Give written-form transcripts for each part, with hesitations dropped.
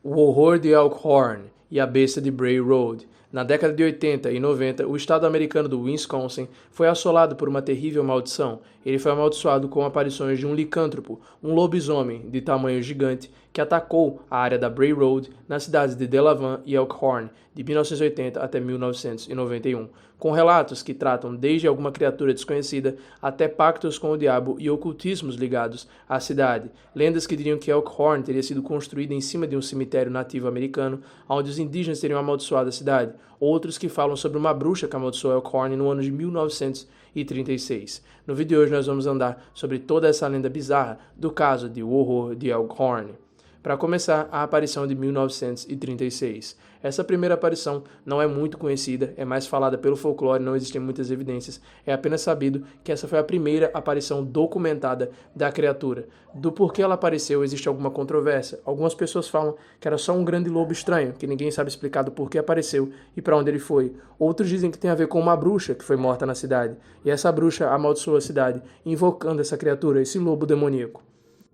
O horror de Elkhorn e a besta de Bray Road. Na década de 80 e 90, o estado americano do Wisconsin foi assolado por uma terrível maldição. Ele foi amaldiçoado com aparições de um licântropo, um lobisomem de tamanho gigante, que atacou a área da Bray Road nas cidades de Delavan e Elkhorn, de 1980 até 1991, com relatos que tratam desde alguma criatura desconhecida até pactos com o diabo e ocultismos ligados à cidade. Lendas que diriam que Elkhorn teria sido construída em cima de um cemitério nativo americano, onde os indígenas teriam amaldiçoado a cidade. Outros que falam sobre uma bruxa que amaldiçoou Elkhorn no ano de 1936. No vídeo de hoje nós vamos andar sobre toda essa lenda bizarra do caso de O Horror de Elkhorn. Para começar, a aparição de 1936. Essa primeira aparição não é muito conhecida, é mais falada pelo folclore, não existem muitas evidências, é apenas sabido que essa foi a primeira aparição documentada da criatura. Do porquê ela apareceu existe alguma controvérsia. Algumas pessoas falam que era só um grande lobo estranho, que ninguém sabe explicar do porquê apareceu e para onde ele foi. Outros dizem que tem a ver com uma bruxa que foi morta na cidade, e essa bruxa amaldiçoou a cidade, invocando essa criatura, esse lobo demoníaco.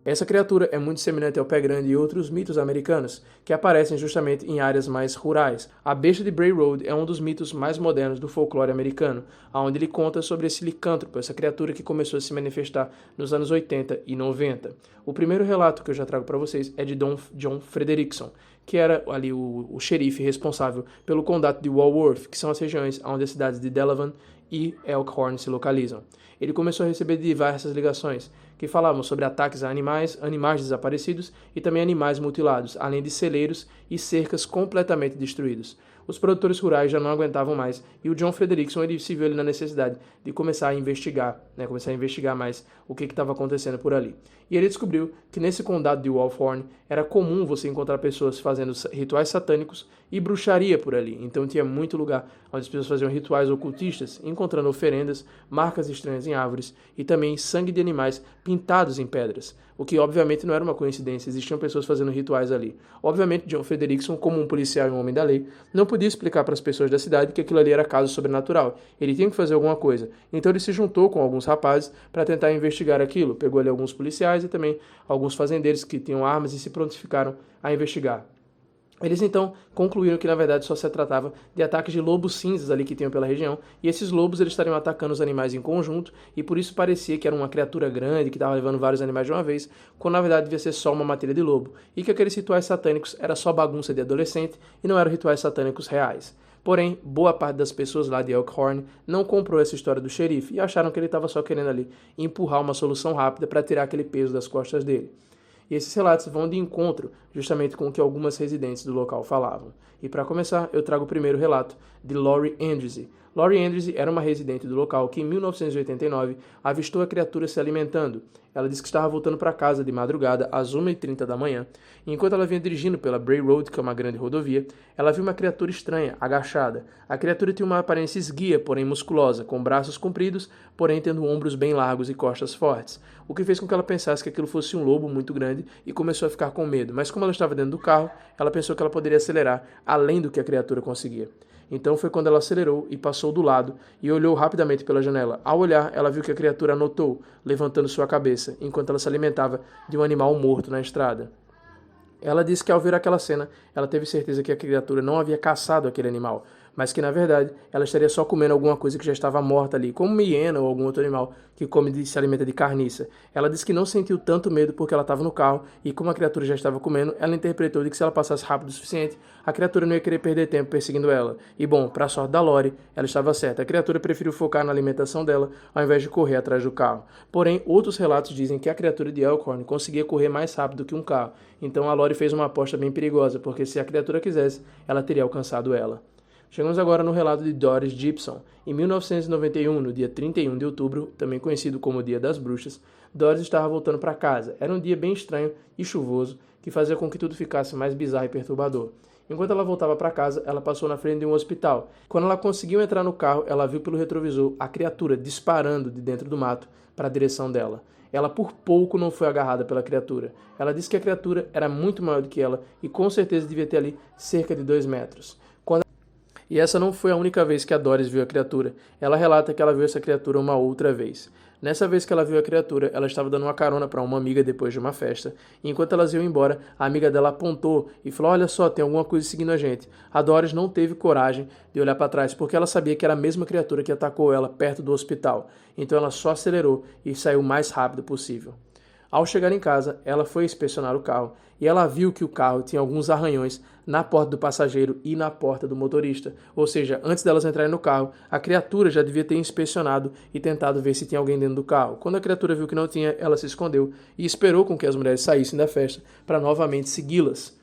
Essa criatura é muito semelhante ao pé grande e outros mitos americanos, que aparecem justamente em áreas mais rurais. A besta de Bray Road é um dos mitos mais modernos do folclore americano, onde ele conta sobre esse licântropo, essa criatura que começou a se manifestar nos anos 80 e 90. O primeiro relato que eu já trago para vocês é de John Frederickson, que era ali o xerife responsável pelo condado de Walworth, que são as regiões onde as cidades de Delavan e Elkhorn se localizam. Ele começou a receber diversas ligações que falavam sobre ataques a animais, animais desaparecidos e também animais mutilados, além de celeiros e cercas completamente destruídos. Os produtores rurais já não aguentavam mais e o John Frederickson ele se viu ali na necessidade de começar a investigar mais o que estava acontecendo por ali. E ele descobriu que nesse condado de Wolfhorn era comum você encontrar pessoas fazendo rituais satânicos e bruxaria por ali. Então tinha muito lugar onde as pessoas faziam rituais ocultistas, encontrando oferendas, marcas estranhas em árvores e também sangue de animais pintados em pedras. O que obviamente não era uma coincidência, existiam pessoas fazendo rituais ali. Obviamente John Frederickson, como um policial e um homem da lei, não podia explicar para as pessoas da cidade que aquilo ali era caso sobrenatural. Ele tinha que fazer alguma coisa. Então ele se juntou com alguns rapazes para tentar investigar aquilo. Pegou ali alguns policiais e também alguns fazendeiros que tinham armas e se prontificaram a investigar. Eles então concluíram que na verdade só se tratava de ataques de lobos cinzas ali que tinham pela região, e esses lobos eles estariam atacando os animais em conjunto, e por isso parecia que era uma criatura grande que estava levando vários animais de uma vez, quando na verdade devia ser só uma matilha de lobo, e que aqueles rituais satânicos era só bagunça de adolescente e não eram rituais satânicos reais. Porém, boa parte das pessoas lá de Elkhorn não comprou essa história do xerife e acharam que ele estava só querendo ali empurrar uma solução rápida para tirar aquele peso das costas dele. E esses relatos vão de encontro justamente com o que algumas residentes do local falavam. E para começar, eu trago o primeiro relato de Laurie Andrews. Laurie Andrews era uma residente do local que em 1989 avistou a criatura se alimentando. Ela disse que estava voltando para casa de madrugada às 1h30 da manhã, e enquanto ela vinha dirigindo pela Bray Road, que é uma grande rodovia, ela viu uma criatura estranha, agachada. A criatura tinha uma aparência esguia, porém musculosa, com braços compridos, porém tendo ombros bem largos e costas fortes, o que fez com que ela pensasse que aquilo fosse um lobo muito grande e começou a ficar com medo. Mas como ela estava dentro do carro, ela pensou que ela poderia acelerar além do que a criatura conseguia. Então foi quando ela acelerou e passou do lado e olhou rapidamente pela janela. Ao olhar, ela viu que a criatura anotou, levantando sua cabeça, enquanto ela se alimentava de um animal morto na estrada. Ela disse que ao ver aquela cena, ela teve certeza que a criatura não havia caçado aquele animal, mas que na verdade ela estaria só comendo alguma coisa que já estava morta ali, como uma hiena ou algum outro animal que se alimenta de carniça. Ela disse que não sentiu tanto medo porque ela estava no carro e como a criatura já estava comendo, ela interpretou de que se ela passasse rápido o suficiente, a criatura não ia querer perder tempo perseguindo ela. E bom, para a sorte da Laurie, ela estava certa. A criatura preferiu focar na alimentação dela ao invés de correr atrás do carro. Porém, outros relatos dizem que a criatura de Elkhorn conseguia correr mais rápido que um carro. Então a Laurie fez uma aposta bem perigosa, porque se a criatura quisesse, ela teria alcançado ela. Chegamos agora no relato de Doris Gibson. Em 1991, no dia 31 de outubro, também conhecido como Dia das Bruxas, Doris estava voltando para casa. Era um dia bem estranho e chuvoso, que fazia com que tudo ficasse mais bizarro e perturbador. Enquanto ela voltava para casa, ela passou na frente de um hospital. Quando ela conseguiu entrar no carro, ela viu pelo retrovisor a criatura disparando de dentro do mato para a direção dela. Ela por pouco não foi agarrada pela criatura. Ela disse que a criatura era muito maior do que ela e com certeza devia ter ali cerca de 2 metros. E essa não foi a única vez que a Doris viu a criatura. Ela relata que ela viu essa criatura uma outra vez. Nessa vez que ela viu a criatura, ela estava dando uma carona para uma amiga depois de uma festa, e enquanto elas iam embora, a amiga dela apontou e falou: olha só, tem alguma coisa seguindo a gente. A Doris não teve coragem de olhar para trás, porque ela sabia que era a mesma criatura que atacou ela perto do hospital, então ela só acelerou e saiu o mais rápido possível. Ao chegar em casa, ela foi inspecionar o carro e ela viu que o carro tinha alguns arranhões na porta do passageiro e na porta do motorista. Ou seja, antes delas entrarem no carro, a criatura já devia ter inspecionado e tentado ver se tinha alguém dentro do carro. Quando a criatura viu que não tinha, ela se escondeu e esperou com que as mulheres saíssem da festa para novamente segui-las.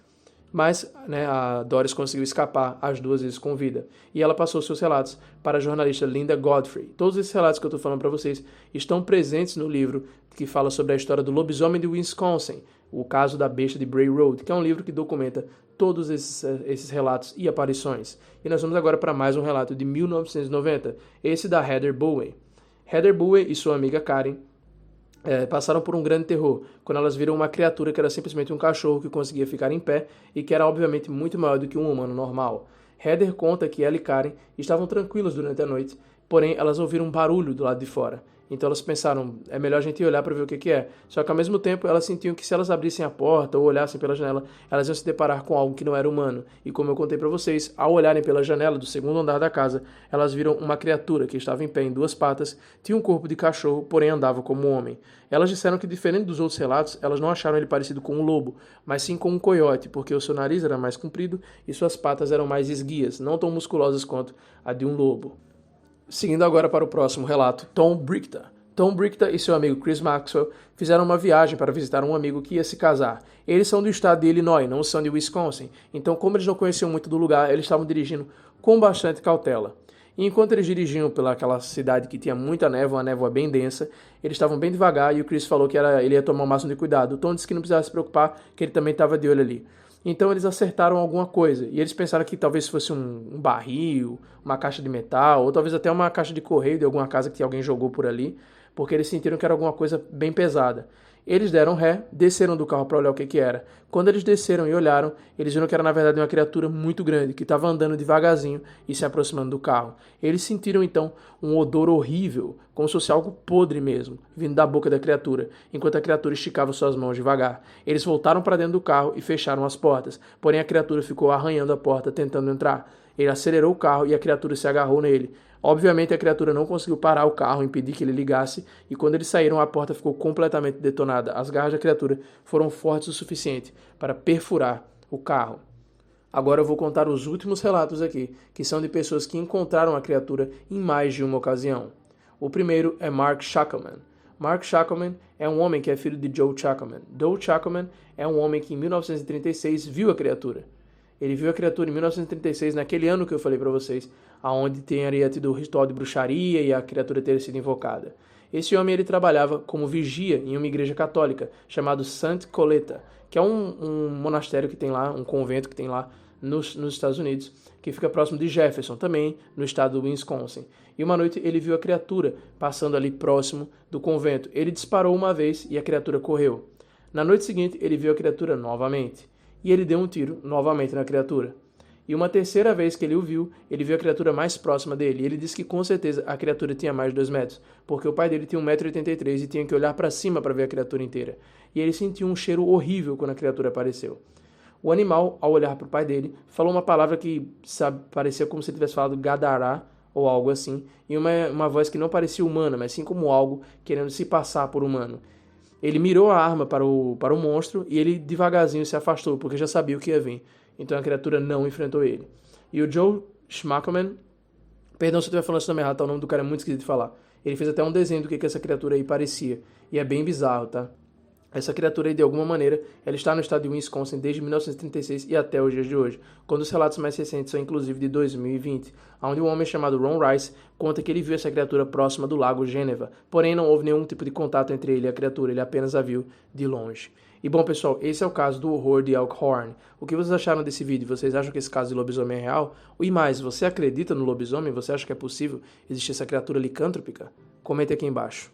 Mas a Doris conseguiu escapar as duas vezes com vida. E ela passou seus relatos para a jornalista Linda Godfrey. Todos esses relatos que eu estou falando para vocês estão presentes no livro que fala sobre a história do lobisomem de Wisconsin, o caso da besta de Bray Road, que é um livro que documenta todos esses relatos e aparições. E nós vamos agora para mais um relato de 1990, esse da Heather Bowen. Heather Bowen e sua amiga Karen passaram por um grande terror quando elas viram uma criatura que era simplesmente um cachorro que conseguia ficar em pé e que era obviamente muito maior do que um humano normal. Heather conta que ela e Karen estavam tranquilas durante a noite, porém elas ouviram um barulho do lado de fora. Então elas pensaram, é melhor a gente ir olhar para ver o que é. Só que ao mesmo tempo elas sentiam que se elas abrissem a porta ou olhassem pela janela, elas iam se deparar com algo que não era humano. E como eu contei para vocês, ao olharem pela janela do segundo andar da casa, elas viram uma criatura que estava em pé em duas patas, tinha um corpo de cachorro, porém andava como um homem. Elas disseram que, diferente dos outros relatos, elas não acharam ele parecido com um lobo, mas sim com um coiote, porque o seu nariz era mais comprido e suas patas eram mais esguias, não tão musculosas quanto a de um lobo. Seguindo agora para o próximo relato, Tom Brickta. Tom Brickta e seu amigo Chris Maxwell fizeram uma viagem para visitar um amigo que ia se casar. Eles são do estado de Illinois, não são de Wisconsin, então como eles não conheciam muito do lugar, eles estavam dirigindo com bastante cautela. E enquanto eles dirigiam pelaquela cidade que tinha muita névoa, uma névoa bem densa, eles estavam bem devagar e o Chris falou que ele ia tomar o máximo de cuidado. O Tom disse que não precisava se preocupar, que ele também estava de olho ali. Então eles acertaram alguma coisa, e eles pensaram que talvez fosse um barril, uma caixa de metal, ou talvez até uma caixa de correio de alguma casa que alguém jogou por ali, porque eles sentiram que era alguma coisa bem pesada. Eles deram ré, desceram do carro para olhar o que era. Quando eles desceram e olharam, eles viram que era na verdade uma criatura muito grande, que estava andando devagarzinho e se aproximando do carro. Eles sentiram então um odor horrível, como se fosse algo podre mesmo, vindo da boca da criatura, enquanto a criatura esticava suas mãos devagar. Eles voltaram para dentro do carro e fecharam as portas, porém a criatura ficou arranhando a porta, tentando entrar. Ele acelerou o carro e a criatura se agarrou nele. Obviamente a criatura não conseguiu parar o carro, impedir que ele ligasse, e quando eles saíram a porta ficou completamente detonada. As garras da criatura foram fortes o suficiente para perfurar o carro. Agora eu vou contar os últimos relatos aqui, que são de pessoas que encontraram a criatura em mais de uma ocasião. O primeiro é Mark Shackelman. Mark Shackelman é um homem que é filho de Joe Shackelman. Joe Shackelman é um homem que em 1936 viu a criatura. Ele viu a criatura em 1936, naquele ano que eu falei para vocês, aonde teria tido o ritual de bruxaria e a criatura teria sido invocada. Esse homem ele trabalhava como vigia em uma igreja católica chamado St. Coletta, que é um monastério que tem lá, um convento que tem lá nos Estados Unidos, que fica próximo de Jefferson, também no estado do Wisconsin. E uma noite ele viu a criatura passando ali próximo do convento. Ele disparou uma vez e a criatura correu. Na noite seguinte ele viu a criatura novamente. E ele deu um tiro novamente na criatura. E uma terceira vez que ele o viu, ele viu a criatura mais próxima dele. E ele disse que com certeza a criatura tinha mais de 2 metros, porque o pai dele tinha 1,83 m e tinha que olhar para cima para ver a criatura inteira. E ele sentiu um cheiro horrível quando a criatura apareceu. O animal, ao olhar para o pai dele, falou uma palavra que parecia como se ele tivesse falado gadará, ou algo assim, e uma voz que não parecia humana, mas sim como algo querendo se passar por humano. Ele mirou a arma para o monstro e ele devagarzinho se afastou, porque já sabia o que ia vir. Então a criatura não enfrentou ele. E o Joe Schmackelman, perdão se eu estiver falando esse nome errado, tá? O nome do cara é muito esquisito de falar. Ele fez até um desenho do que essa criatura aí parecia. E é bem bizarro, tá? Essa criatura aí, de alguma maneira, ela está no estado de Wisconsin desde 1936 e até os dias de hoje, quando os relatos mais recentes são inclusive de 2020, onde um homem chamado Ron Rice conta que ele viu essa criatura próxima do lago Geneva, porém não houve nenhum tipo de contato entre ele e a criatura, ele apenas a viu de longe. E bom pessoal, esse é o caso do horror de Elkhorn. O que vocês acharam desse vídeo? Vocês acham que esse caso de lobisomem é real? E mais, você acredita no lobisomem? Você acha que é possível existir essa criatura licântropica? Comente aqui embaixo.